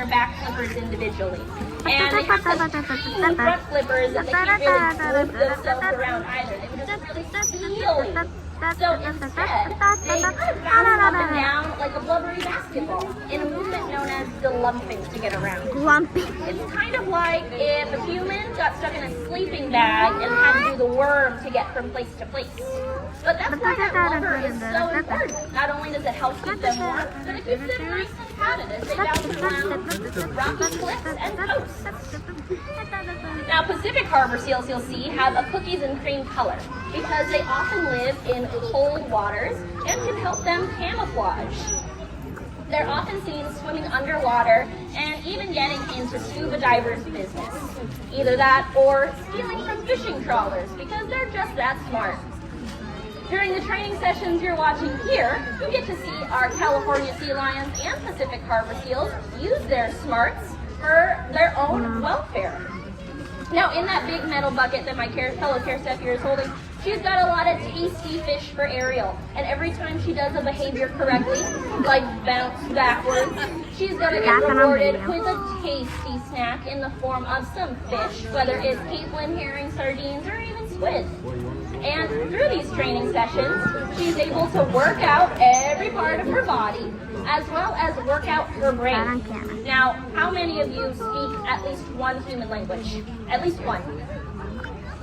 their back flippers individually. And they have such tiny front flippers that they can't really move themselves around either. They would just really steal. So instead, they kind of bounce up and down like a blubbery basketball in a movement known as glumping to get around. Glumping. It's kind of like if a human got stuck in a sleeping bag and had to do the worm to get from place to place. But that's why that blubber is so important. Not only does it help keep them warm, but it keeps them nice and padded as they bounce around rocky cliffs and coasts. Now, Pacific harbor seals, you'll see, have a cookies and cream color because they often live in cold waters and can help them camouflage. They're often seen swimming underwater and even getting into scuba divers' business. Either that or stealing from fishing trawlers because they're just that smart. During the training sessions you're watching here, you get to see our California sea lions and Pacific harbor seals use their smarts for their own welfare. Now, in that big metal bucket that my fellow care staff here is holding, she's got a lot of tasty fish for Ariel. And every time she does a behavior correctly, like bounce backwards, she's going to get rewarded with a tasty snack in the form of some fish, whether it's peatland, herring, sardines, or even squid. And through these training sessions, she's able to work out every part of her body, as well as work out her brain. Now, how many of you speak at least one human language? At least one.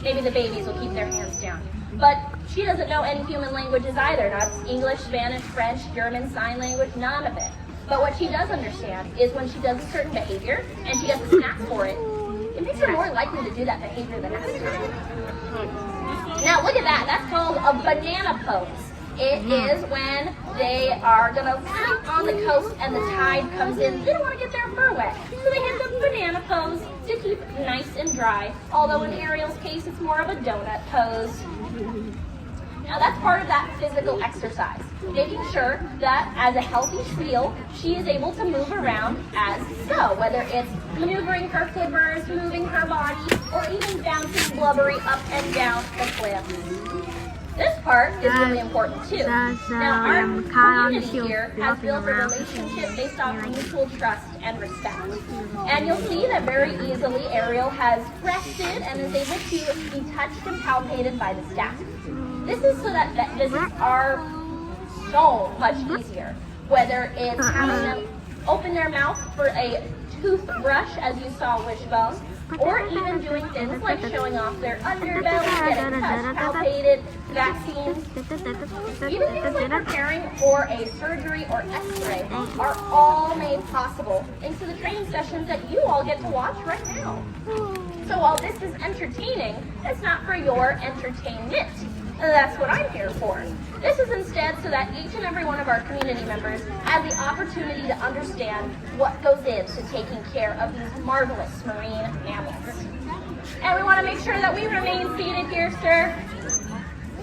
Maybe the babies will keep their hands down. But she doesn't know any human languages either. Not English, Spanish, French, German, sign language, none of it. But what she does understand is when she does a certain behavior and she gets a snack for it, it makes her more likely to do that behavior the next time. Now look at that, that's called a banana pose. It is when they are gonna sit on the coast and the tide comes in. They don't wanna get their fur wet. So they hit the banana pose to keep nice and dry. Although in Ariel's case, it's more of a donut pose. Now that's part of that physical exercise, making sure that as a healthy seal, she is able to move around as so, whether it's maneuvering her flippers, moving her body, or even bouncing blubbery up and down the cliff. This part is really important too. Now our community here has built a relationship based off mutual trust and respect. And you'll see that very easily Ariel has rested and is able to be touched and palpated by the staff. This is so that visits are so much easier. Whether it's having them open their mouth for a toothbrush, as you saw Wishbone, or even doing things like showing off their underbelly, getting touched, palpated, vaccines. Even things like preparing for a surgery or x-ray are all made possible thanks to the training sessions that you all get to watch right now. So while this is entertaining, it's not for your entertainment. That's what I'm here for. This is instead so that each and every one of our community members has the opportunity to understand what goes into taking care of these marvelous marine mammals. And we want to make sure that we remain seated here, sir.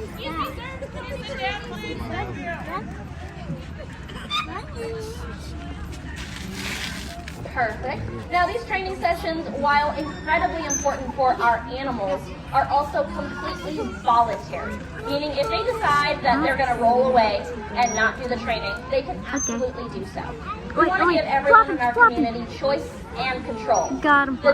Excuse me, sir. Can you sit down, please? Thank you. Perfect. Now these training sessions, while incredibly important for our animals, are also completely voluntary. Meaning if they decide that they're going to roll away and not do the training, they can absolutely do so. We want to give everyone in our community choice and control. The